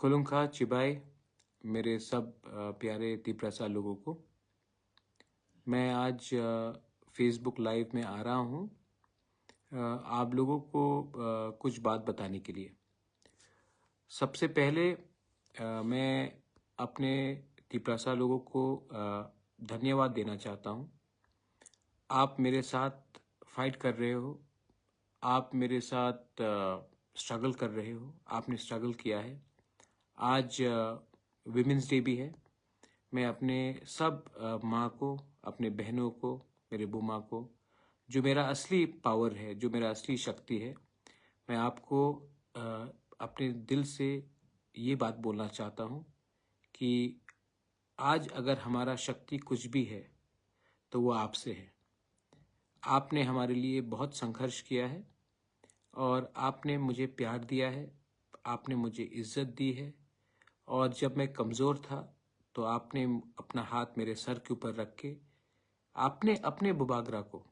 खुलुंखा चिबाई मेरे सब प्यारे तिप्रसा लोगों को। मैं आज फेसबुक लाइव में आ रहा हूँ आप लोगों को कुछ बात बताने के लिए। सबसे पहले मैं अपने तिप्रसा लोगों को धन्यवाद देना चाहता हूँ। आप मेरे साथ फाइट कर रहे हो, आप मेरे साथ स्ट्रगल कर रहे हो, आपने स्ट्रगल किया है। आज विमेंस डे भी है। मैं अपने सब माँ को, अपने बहनों को, मेरे बुआ को, जो मेरा असली पावर है, जो मेरा असली शक्ति है, मैं आपको अपने दिल से ये बात बोलना चाहता हूँ कि आज अगर हमारा शक्ति कुछ भी है तो वो आपसे है। आपने हमारे लिए बहुत संघर्ष किया है और आपने मुझे प्यार दिया है, आपने मुझे इज्जत दी है। और जब मैं कमज़ोर था तो आपने अपना हाथ मेरे सर के ऊपर रख के, आपने अपने बुबागरा को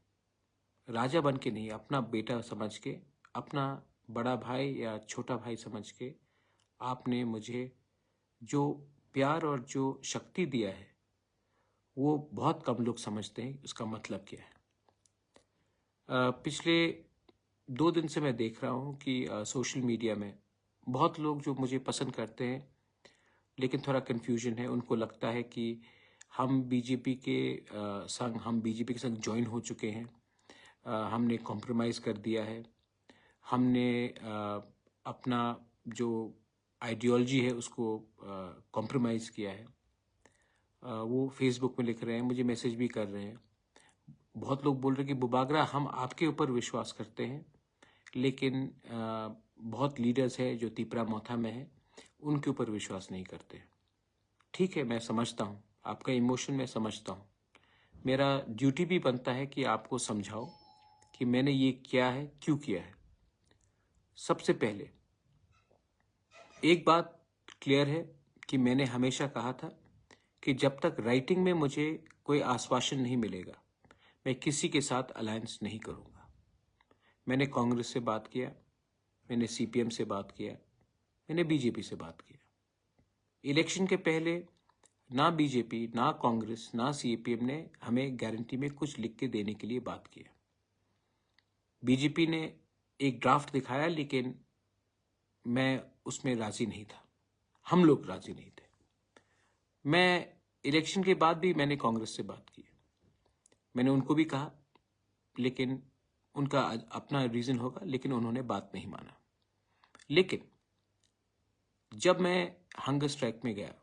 राजा बन के नहीं, अपना बेटा समझ के, अपना बड़ा भाई या छोटा भाई समझ के, आपने मुझे जो प्यार और जो शक्ति दिया है वो बहुत कम लोग समझते हैं उसका मतलब क्या है। पिछले 2 दिन से मैं देख रहा हूँ कि सोशल मीडिया में बहुत लोग जो मुझे पसंद करते हैं, लेकिन थोड़ा कन्फ्यूजन है। उनको लगता है कि हम बीजेपी के संग ज्वाइन हो चुके हैं, हमने कॉम्प्रोमाइज़ कर दिया है, हमने अपना जो आइडियोलॉजी है उसको कॉम्प्रोमाइज़ किया है। वो फेसबुक में लिख रहे हैं, मुझे मैसेज भी कर रहे हैं। बहुत लोग बोल रहे हैं कि बुबागरा हम आपके ऊपर विश्वास करते हैं, लेकिन बहुत लीडर्स हैं जो तिपरा मोथा में हैं, उनके ऊपर विश्वास नहीं करते। ठीक है, मैं समझता हूँ आपका इमोशन, मैं समझता हूँ। मेरा ड्यूटी भी बनता है कि आपको समझाओ कि मैंने ये किया है, क्यों किया है। सबसे पहले एक बात क्लियर है कि मैंने हमेशा कहा था कि जब तक राइटिंग में मुझे कोई आश्वासन नहीं मिलेगा, मैं किसी के साथ अलायंस नहीं करूँगा। मैंने कांग्रेस से बात किया, मैंने सीपीएम से बात किया, मैंने बीजेपी से बात किया। इलेक्शन के पहले ना बीजेपी, ना कांग्रेस, ना सीपीएम ने हमें गारंटी में कुछ लिख के देने के लिए बात किया। बीजेपी ने एक ड्राफ्ट दिखाया, लेकिन मैं उसमें राजी नहीं था, हम लोग राजी नहीं थे। मैं इलेक्शन के बाद भी मैंने कांग्रेस से बात की, मैंने उनको भी कहा, लेकिन उनका अपना रीज़न होगा, लेकिन उन्होंने बात नहीं माना। लेकिन जब मैं हंगर स्ट्राइक में गया,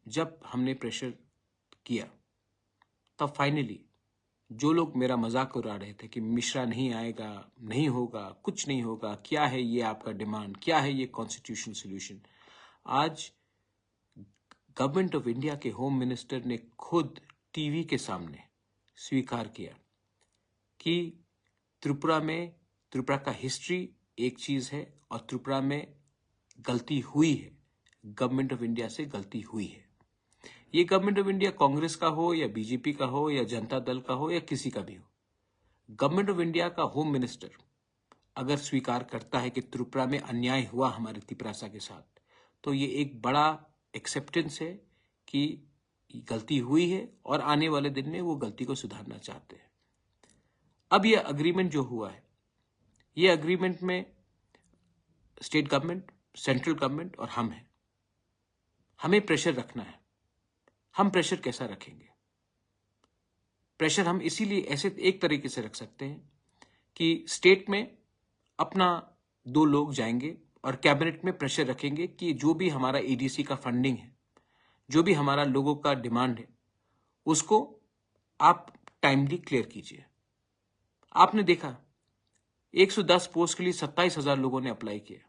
जब हमने प्रेशर किया, तब फाइनली जो लोग मेरा मजाक उड़ा रहे थे कि मिश्रा नहीं आएगा, नहीं होगा, कुछ नहीं होगा, क्या है ये आपका डिमांड, क्या है ये कॉन्स्टिट्यूशन सोल्यूशन, आज गवर्नमेंट ऑफ इंडिया के होम मिनिस्टर ने खुद टीवी के सामने स्वीकार किया कि त्रिपुरा का हिस्ट्री एक चीज है और त्रिपुरा में गलती हुई है, गवर्नमेंट ऑफ इंडिया से गलती हुई है। ये गवर्नमेंट ऑफ इंडिया कांग्रेस का हो या बीजेपी का हो या जनता दल का हो या किसी का भी हो, गवर्नमेंट ऑफ इंडिया का होम मिनिस्टर अगर स्वीकार करता है कि त्रिपुरा में अन्याय हुआ हमारे तिपरासा के साथ, तो ये एक बड़ा एक्सेप्टेंस है कि गलती हुई है और आने वाले दिन में वो गलती को सुधारना चाहते हैं। अब ये अग्रीमेंट जो हुआ है, ये अग्रीमेंट में स्टेट गवर्नमेंट, सेंट्रल गवर्नमेंट और हम हैं। हमें प्रेशर रखना है। हम प्रेशर कैसा रखेंगे? प्रेशर हम इसीलिए ऐसे एक तरीके से रख सकते हैं कि स्टेट में अपना 2 लोग जाएंगे और कैबिनेट में प्रेशर रखेंगे कि जो भी हमारा एडीसी का फंडिंग है, जो भी हमारा लोगों का डिमांड है, उसको आप टाइमली क्लियर कीजिए। आपने देखा 110 पोस्ट के लिए 27,000 लोगों ने अप्लाई किया।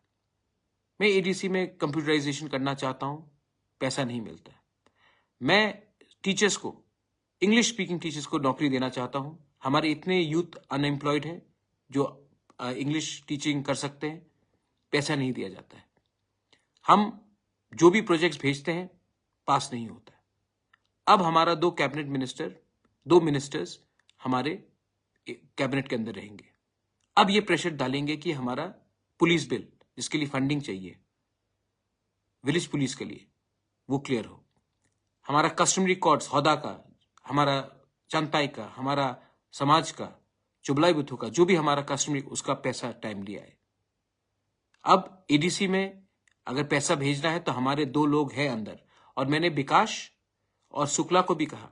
मैं एडीसी में कंप्यूटराइजेशन करना चाहता हूं, पैसा नहीं मिलता। मैं टीचर्स को, इंग्लिश स्पीकिंग टीचर्स को नौकरी देना चाहता हूं। हमारे इतने यूथ अनएम्प्लॉयड हैं जो इंग्लिश टीचिंग कर सकते हैं, पैसा नहीं दिया जाता है। हम जो भी प्रोजेक्ट्स भेजते हैं पास नहीं होता है। अब हमारा 2 मिनिस्टर्स हमारे कैबिनेट के अंदर रहेंगे। अब ये प्रेशर डालेंगे कि हमारा पुलिस बिल, जिसके लिए फंडिंग चाहिए, विलेज पुलिस के लिए, वो क्लियर हो। हमारा कस्टमरी कोड्स हौदा का, हमारा चंताई का, हमारा समाज का, चुबलाई बुथों का, जो भी हमारा कस्टमरी, उसका पैसा टाइमली आए। अब एडीसी में अगर पैसा भेजना है तो हमारे 2 लोग हैं अंदर, और मैंने विकास और शुक्ला को भी कहा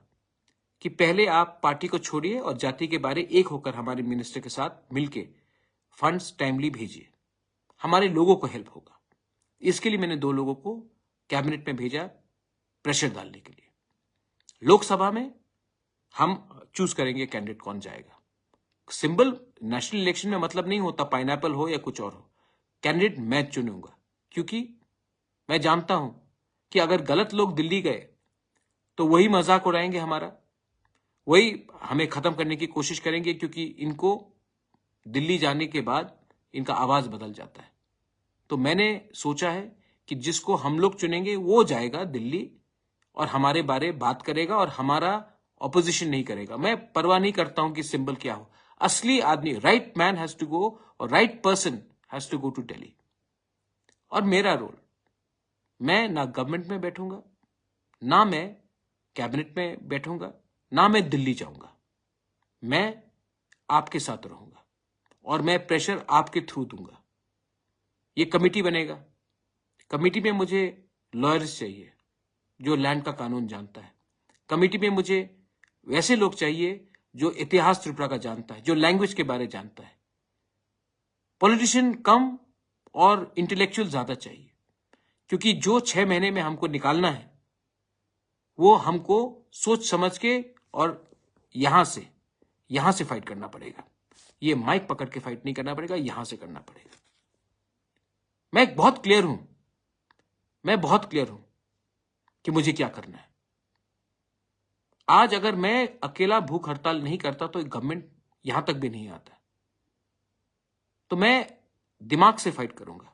कि पहले आप पार्टी को छोड़िए और जाति के बारे एक होकर हमारे मिनिस्टर के साथ मिलके फंड्स टाइमली भेजिए, हमारे लोगों को हेल्प होगा। इसके लिए मैंने 2 लोगों को कैबिनेट में भेजा प्रेशर डालने के लिए। लोकसभा में हम चूज करेंगे कैंडिडेट कौन जाएगा। सिंबल नेशनल इलेक्शन में मतलब नहीं होता पाइनएप्पल हो या कुछ और हो, कैंडिडेट मैं चुनूंगा, क्योंकि मैं जानता हूं कि अगर गलत लोग दिल्ली गए तो वही मजाक उड़ाएंगे हमारा, वही हमें खत्म करने की कोशिश करेंगे, क्योंकि इनको दिल्ली जाने के बाद इनका आवाज बदल जाता है। तो मैंने सोचा है कि जिसको हम लोग चुनेंगे वो जाएगा दिल्ली और हमारे बारे बात करेगा और हमारा ऑपोजिशन नहीं करेगा। मैं परवाह नहीं करता हूं कि सिंबल क्या हो, असली आदमी, right man has to go और right person has to go to Delhi. और मेरा रोल, मैं ना गवर्नमेंट में बैठूंगा, ना मैं कैबिनेट में बैठूंगा, ना मैं दिल्ली जाऊंगा। मैं आपके साथ रहूंगा और मैं प्रेशर आपके थ्रू दूंगा। ये कमेटी बनेगा, कमेटी में मुझे लॉयर्स चाहिए जो लैंड का कानून जानता है। कमेटी में मुझे वैसे लोग चाहिए जो इतिहास त्रिपुरा का जानता है, जो लैंग्वेज के बारे जानता है। पॉलिटिशियन कम और इंटेलेक्चुअल ज्यादा चाहिए, क्योंकि जो 6 महीने में हमको निकालना है वो हमको सोच समझ के और यहां से फाइट करना पड़ेगा। ये माइक पकड़ के फाइट नहीं करना पड़ेगा, यहां से करना पड़ेगा। मैं बहुत क्लियर हूं कि मुझे क्या करना है। आज अगर मैं अकेला भूख हड़ताल नहीं करता तो गवर्नमेंट यहां तक भी नहीं आता। तो मैं दिमाग से फाइट करूंगा।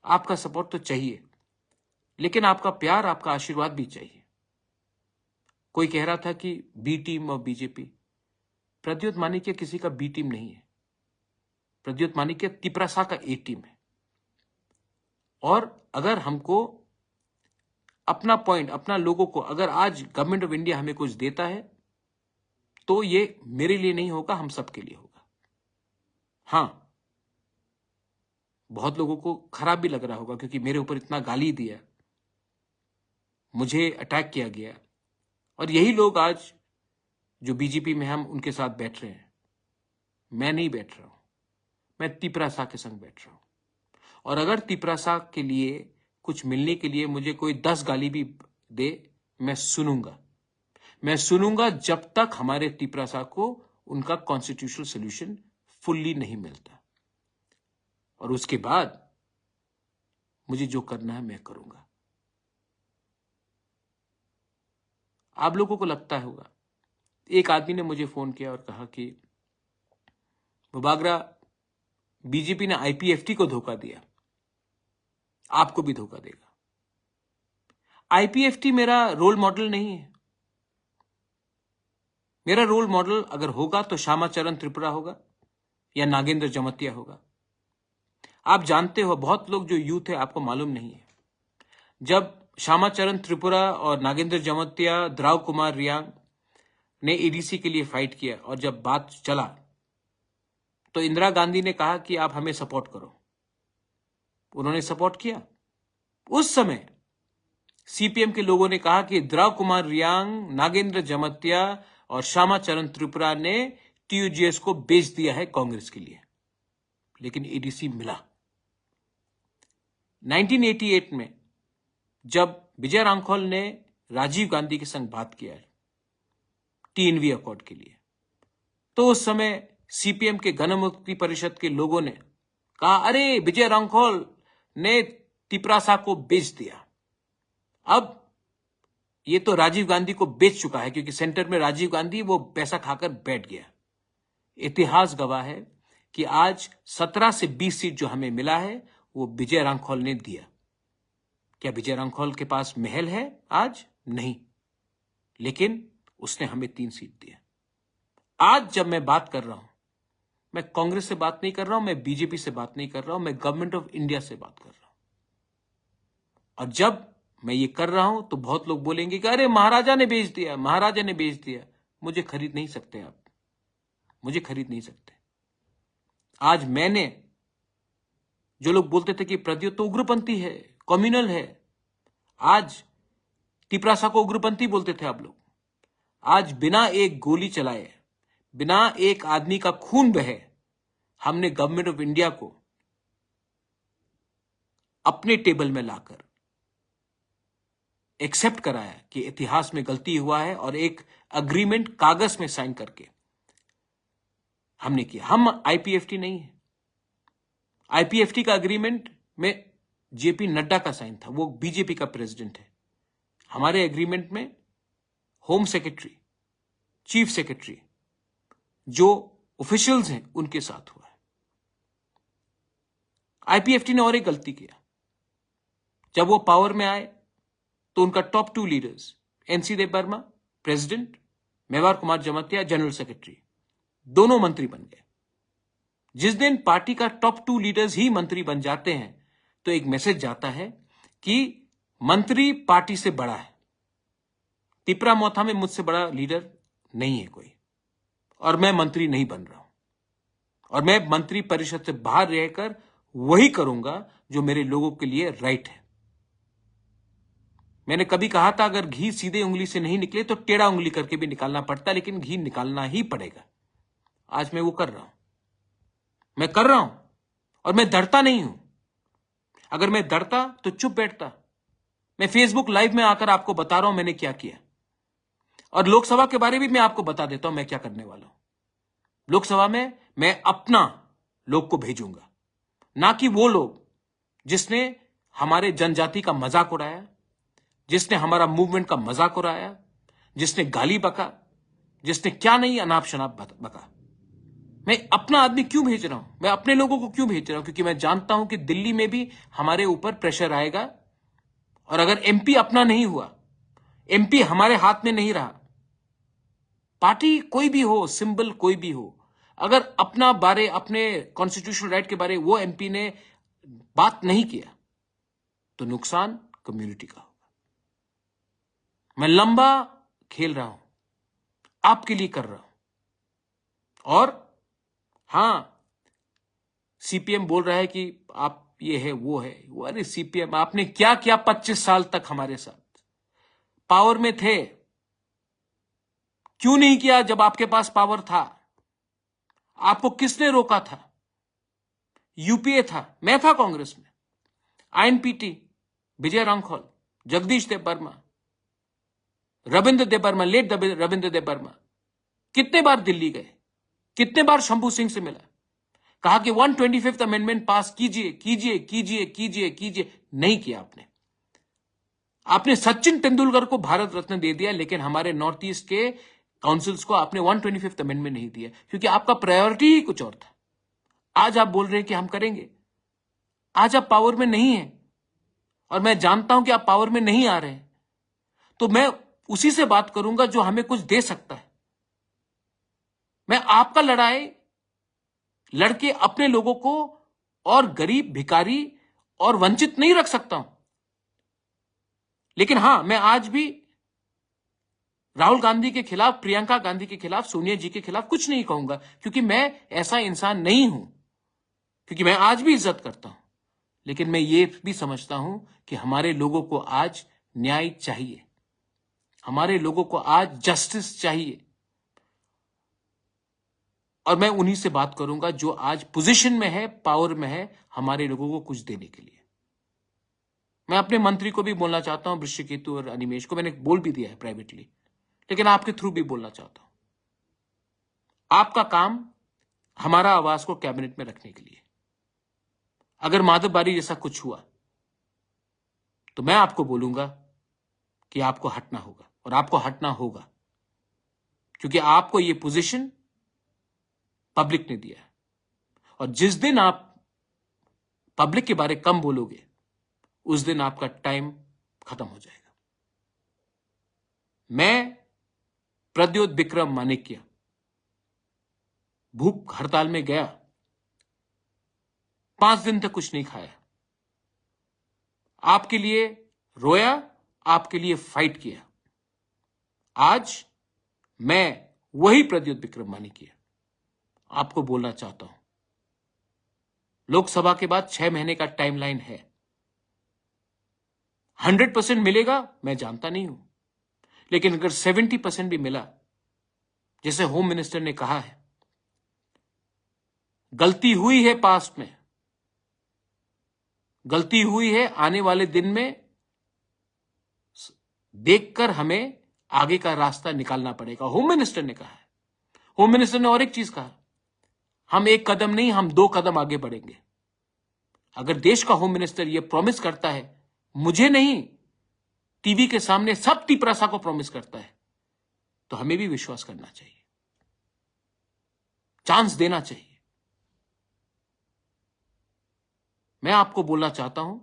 आपका सपोर्ट तो चाहिए, लेकिन आपका प्यार, आपका आशीर्वाद भी चाहिए। कोई कह रहा था कि बी टीम और बीजेपी, प्रद्युत मानिक्य किसी का बी टीम नहीं है। प्रद्युत मानिक्य तिपरासा का ए टीम है। और अगर हमको अपना पॉइंट, अपना लोगों को, अगर आज गवर्नमेंट ऑफ इंडिया हमें कुछ देता है तो ये मेरे लिए नहीं होगा, हम सबके लिए होगा। हां, बहुत लोगों को खराब भी लग रहा होगा क्योंकि मेरे ऊपर इतना गाली दिया, मुझे अटैक किया गया, और यही लोग आज जो बीजेपी में हम उनके साथ बैठ रहे हैं। मैं नहीं बैठ रहा हूं, मैं तिपरासा के संग बैठ रहा हूं। और अगर तिपरासा के लिए कुछ मिलने के लिए मुझे कोई 10 गाली भी दे, मैं सुनूंगा जब तक हमारे तिपरासा को उनका कॉन्स्टिट्यूशनल सोल्यूशन फुल्ली नहीं मिलता। और उसके बाद मुझे जो करना है मैं करूंगा। आप लोगों को लगता होगा, एक आदमी ने मुझे फोन किया और कहा कि मुबागरा, बीजेपी ने आईपीएफटी को धोखा दिया, आपको भी धोखा देगा। आईपीएफटी मेरा रोल मॉडल नहीं है। मेरा रोल मॉडल अगर होगा तो श्यामाचरण त्रिपुरा होगा या नागेंद्र जमतिया होगा। आप जानते हो, बहुत लोग जो यूथ है आपको मालूम नहीं है, जब श्यामाचरण त्रिपुरा और नागेंद्र जमतिया, द्राव कुमार रियांग ने एडीसी के लिए फाइट किया और जब बात चला तो इंदिरा गांधी ने कहा कि आप हमें सपोर्ट करो। उन्होंने सपोर्ट किया। उस समय सीपीएम के लोगों ने कहा कि द्राव कुमार रियांग, नागेंद्र जमतिया और श्यामाचरण त्रिपुरा ने टीयूजीएस को बेच दिया है कांग्रेस के लिए, लेकिन एडीसी मिला। 1988 में जब विजय रांखोल ने राजीव गांधी के संग बात किया टीएनवी अकॉर्ड के लिए, तो उस समय सीपीएम के गणमुक्ति परिषद के लोगों ने कहा, अरे विजय रांखोल ने तिपरासा को बेच दिया। अब ये तो राजीव गांधी को बेच चुका है, क्योंकि सेंटर में राजीव गांधी वो पैसा खाकर बैठ गया। इतिहास गवाह है कि आज 17 से 20 सीट जो हमें मिला है वो विजय रांखोल ने दिया। क्या विजय रांखोल के पास महल है आज? नहीं, लेकिन उसने हमें 3 सीट दिया। आज जब मैं बात कर रहा हूं, मैं कांग्रेस से बात नहीं कर रहा हूं, मैं बीजेपी से बात नहीं कर रहा हूं, मैं गवर्नमेंट ऑफ इंडिया से बात कर रहा हूं। और जब मैं ये कर रहा हूं तो बहुत लोग बोलेंगे कि अरे महाराजा ने बेच दिया, महाराजा ने बेच दिया। मुझे खरीद नहीं सकते आप, मुझे खरीद नहीं सकते। आज मैंने, जो लोग बोलते थे कि प्रद्योत तो उग्रपंथी है, कम्युनल है, आज तिपरासा को उग्रपंथी बोलते थे आप लोग। आज बिना एक गोली चलाए, बिना एक आदमी का खून बहे, हमने गवर्नमेंट ऑफ इंडिया को अपने टेबल में लाकर एक्सेप्ट कराया कि इतिहास में गलती हुआ है, और एक अग्रीमेंट कागज में साइन करके हमने किया। हम आईपीएफटी नहीं है। आईपीएफटी का अग्रीमेंट में जेपी नड्डा का साइन था, वो बीजेपी का प्रेसिडेंट है। हमारे एग्रीमेंट में होम सेक्रेटरी, चीफ सेक्रेटरी, जो ऑफिशियल्स हैं, उनके साथ हुआ है। आईपीएफटी ने और एक गलती किया। जब वो पावर में आए तो उनका top 2 leaders, NC Debbarma president, Mevar Kumar Jamatia general secretary, दोनों मंत्री बन गए। जिस दिन पार्टी का टॉप 2 लीडर्स ही मंत्री बन जाते हैं तो एक मैसेज जाता है कि मंत्री पार्टी से बड़ा है। तिपरा मोथा में मुझसे बड़ा लीडर नहीं है कोई, और मैं मंत्री नहीं बन रहा हूं, और मैं मंत्री परिषद से बाहर रहकर वही करूंगा जो मेरे लोगों के लिए राइट है। मैंने कभी कहा था अगर घी सीधे उंगली से नहीं निकले तो टेढ़ा उंगली करके भी निकालना पड़ता, लेकिन घी निकालना ही पड़ेगा। आज मैं वो कर रहा हूं, मैं कर रहा हूं, और मैं डरता नहीं हूं। अगर मैं डरता तो चुप बैठता। मैं फेसबुक लाइव में आकर आपको बता रहा हूं मैंने क्या किया, और लोकसभा के बारे में मैं आपको बता देता हूं मैं क्या करने वाला हूं। लोकसभा में मैं अपना लोग को भेजूंगा, ना कि वो लोग जिसने हमारे जनजाति का मजाक उड़ाया, जिसने हमारा मूवमेंट का मजाक उड़ाया, जिसने गाली बका, जिसने क्या नहीं अनाप शनाप बका। मैं अपना आदमी क्यों भेज रहा हूं, मैं अपने लोगों को क्यों भेज रहा हूं? क्योंकि मैं जानता हूं कि दिल्ली में भी हमारे ऊपर प्रेशर आएगा, और अगर एमपी अपना नहीं हुआ, एमपी हमारे हाथ में नहीं रहा, पार्टी कोई भी हो, सिंबल कोई भी हो, अगर अपना बारे, अपने कॉन्स्टिट्यूशनल राइट के बारे वो एमपी ने बात नहीं किया तो नुकसान कम्युनिटी का होगा। मैं लंबा खेल रहा हूं, आपके लिए कर रहा हूं। और हां, सीपीएम बोल रहा है कि आप ये है वो है वो। अरे सीपीएम, आपने क्या किया 25 साल तक हमारे साथ? पावर में थे, क्यों नहीं किया जब आपके पास पावर था? आपको किसने रोका था? यूपीए था, मैं था कांग्रेस में, आईएनपीटी, विजय रांखौल, जगदीश देव वर्मा, रविंद्र देव वर्मा, लेट रविंद्र देव वर्मा कितने बार दिल्ली गए, कितने बार शंभू सिंह से मिला, कहा कि 125th अमेंडमेंट पास कीजिए कीजिए कीजिए कीजिए कीजिए। नहीं किया आपने। आपने सचिन तेंदुलकर को भारत रत्न दे दिया, लेकिन हमारे नॉर्थ ईस्ट के काउंसिल्स को आपने 125th अमेंडमेंट नहीं दिया, क्योंकि आपका प्रायोरिटी ही कुछ और था। आज आप बोल रहे हैं कि हम करेंगे। आज आप पावर में नहीं है, और मैं जानता हूं कि आप पावर में नहीं आ रहे हैं, तो मैं उसी से बात करूंगा जो हमें कुछ दे सकता है। मैं आपका लड़ाई लड़के अपने लोगों को और गरीब, भिखारी और वंचित नहीं रख सकता हूं। लेकिन हां, मैं आज भी राहुल गांधी के खिलाफ, प्रियंका गांधी के खिलाफ, सोनिया जी के खिलाफ कुछ नहीं कहूंगा, क्योंकि मैं ऐसा इंसान नहीं हूं। क्योंकि मैं आज भी इज्जत करता हूं, लेकिन मैं ये भी समझता हूं कि हमारे लोगों को आज न्याय चाहिए, हमारे लोगों को आज जस्टिस चाहिए। और मैं उन्हीं से बात करूंगा जो आज पोजीशन में है, पावर में है, हमारे लोगों को कुछ देने के लिए। मैं अपने मंत्री को भी बोलना चाहता हूं, वृश्चिकेतु और अनिमेश को मैंने बोल भी दिया है प्राइवेटली, लेकिन आपके थ्रू भी बोलना चाहता हूं। आपका काम हमारा आवाज को कैबिनेट में रखने के लिए। अगर माधव बारी जैसा कुछ हुआ तो मैं आपको बोलूंगा कि आपको हटना होगा, और आपको हटना होगा, क्योंकि आपको यह पोजीशन पब्लिक ने दिया है। और जिस दिन आप पब्लिक के बारे कम बोलोगे, उस दिन आपका टाइम खत्म हो जाएगा। मैं प्रद्योत विक्रम मानिक्य भूख हड़ताल में गया, 5 दिन तक कुछ नहीं खाया। आपके लिए रोया, आपके लिए फाइट किया। आज मैं वही प्रद्युत विक्रम मानिक आपको बोलना चाहता हूं, लोकसभा के बाद 6 महीने का टाइमलाइन है। 100% मिलेगा मैं जानता नहीं हूं, लेकिन अगर 70% भी मिला, जैसे होम मिनिस्टर ने कहा है, गलती हुई है पास्ट में, गलती हुई है, आने वाले दिन में देखकर हमें आगे का रास्ता निकालना पड़ेगा, होम मिनिस्टर ने कहा है। होम मिनिस्टर ने और एक चीज कहा, हम एक कदम नहीं, हम 2 कदम आगे बढ़ेंगे। अगर देश का होम मिनिस्टर यह प्रॉमिस करता है, मुझे नहीं, टीवी के सामने सब तिपरासा को प्रॉमिस करता है, तो हमें भी विश्वास करना चाहिए, चांस देना चाहिए। मैं आपको बोलना चाहता हूं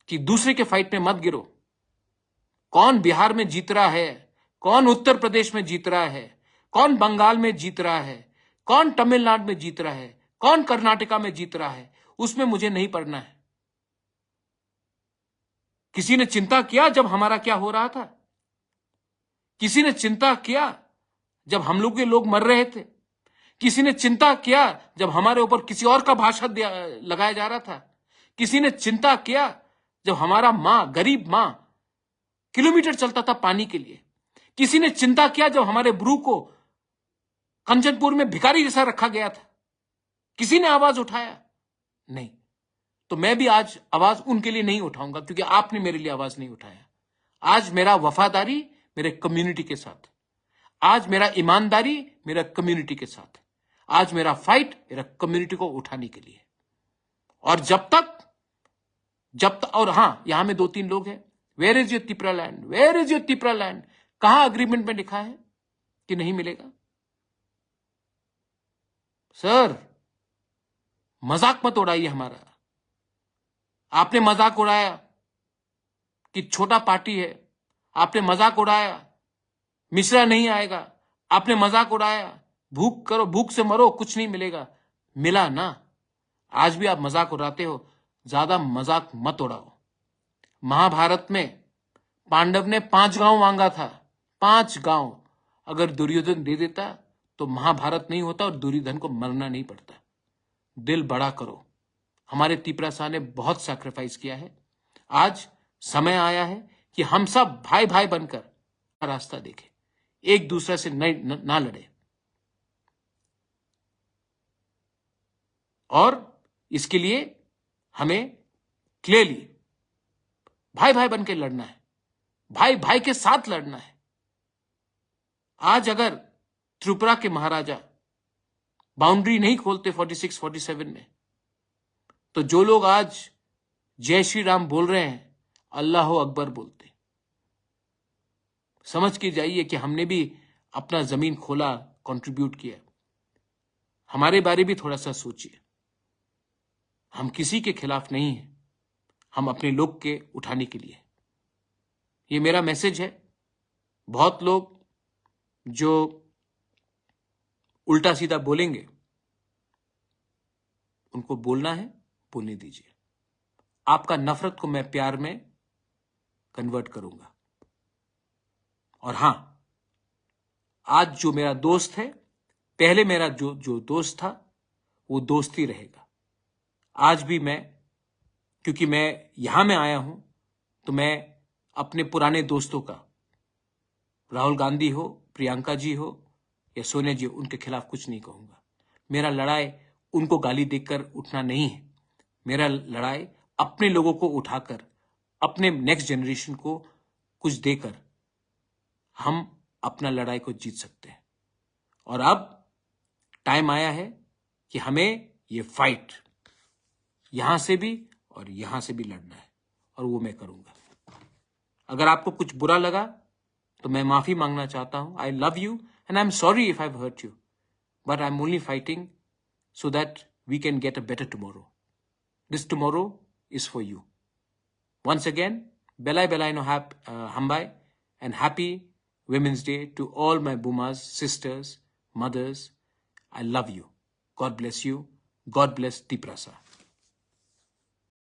कि दूसरे के फाइट में मत गिरो। कौन बिहार में जीत रहा है, कौन उत्तर प्रदेश में जीत रहा है, कौन बंगाल में जीत रहा है, कौन तमिलनाडु में जीत रहा है, कौन कर्नाटका में जीत रहा है, उसमें मुझे नहीं पड़ना है। किसी ने चिंता किया जब हमारा क्या हो रहा था? किसी ने चिंता किया जब हम लोग के लोग मर रहे थे? किसी ने चिंता किया जब हमारे ऊपर किसी और का भाषा लगाया जा रहा था? किसी ने चिंता किया जब हमारा मां, गरीब मां, किलोमीटर चलता था पानी के लिए? किसी ने चिंता किया जब हमारे ब्रू को कंचनपुर में भिखारी जैसा रखा गया था? किसी ने आवाज उठाया? नहीं। तो मैं भी आज आवाज उनके लिए नहीं उठाऊंगा, क्योंकि आपने मेरे लिए आवाज नहीं उठाया। आज मेरा वफादारी मेरे कम्युनिटी के साथ, आज मेरा ईमानदारी मेरा कम्युनिटी के साथ, आज मेरा फाइट मेरा कम्युनिटी को उठाने के लिए। और जब तक और हां, यहां में 2-3 लोग हैं, where is your Tipra land, where is your Tipra land? कहां अग्रीमेंट में लिखा है कि नहीं मिलेगा? सर, मजाक मत उड़ाइए हमारा। आपने मजाक उड़ाया कि छोटा पार्टी है, आपने मजाक उड़ाया मिश्रा नहीं आएगा, आपने मजाक उड़ाया भूख करो, भूख से मरो, कुछ नहीं मिलेगा। मिला ना? आज भी आप मजाक उड़ाते हो, ज्यादा मजाक मत उड़ाओ। महाभारत में पांडव ने 5 गांव मांगा था, 5 गांव। अगर दुर्योधन दे देता तो महाभारत नहीं होता और दुर्योधन को मरना नहीं पड़ता। दिल बड़ा करो। हमारे तिपरासा ने बहुत सैक्रिफाइस किया है। आज समय आया है कि हम सब भाई भाई बनकर रास्ता देखें, एक दूसरे से ना लड़े। और इसके लिए हमें क्लियरली भाई भाई बनकर लड़ना है, भाई भाई के साथ लड़ना है। आज अगर त्रिपुरा के महाराजा बाउंड्री नहीं खोलते 46-47 में, तो जो लोग आज जय श्री राम बोल रहे हैं, अल्लाह अकबर बोलते। समझ के जाइए कि हमने भी अपना जमीन खोला, कंट्रीब्यूट किया। हमारे बारे भी थोड़ा सा सोचिए। हम किसी के खिलाफ नहीं हैं, हम अपने लोग के उठाने के लिए। ये मेरा मैसेज है। बहुत लोग जो उल्टा सीधा बोलेंगे, उनको बोलना है, बोलने दीजिए। आपका नफरत को मैं प्यार में कन्वर्ट करूंगा। और हां, आज जो मेरा दोस्त है, पहले मेरा जो दोस्त था, वो दोस्त ही रहेगा। आज भी मैं, क्योंकि मैं यहां में आया हूं, तो मैं अपने पुराने दोस्तों का, राहुल गांधी हो, प्रियंका जी हो या सोनिया जी, उनके खिलाफ कुछ नहीं कहूंगा। मेरा लड़ाई उनको गाली देकर उठना नहीं है। मेरा लड़ाई अपने लोगों को उठाकर, अपने नेक्स्ट जनरेशन को कुछ देकर हम अपना लड़ाई को जीत सकते हैं। और अब टाइम आया है कि हमें ये फाइट यहां से भी और यहां से भी लड़ना है, और वो मैं करूंगा। अगर आपको कुछ बुरा लगा तो मैं माफी मांगना चाहता हूं। I love you and I am sorry if I have hurt you, but I am only fighting so that we can get a better tomorrow. This tomorrow is for you. Once again, Belai Belai no Hambai, and happy Women's Day to all my Bumas, sisters, mothers. I love you. God bless you. God bless Tiprasa.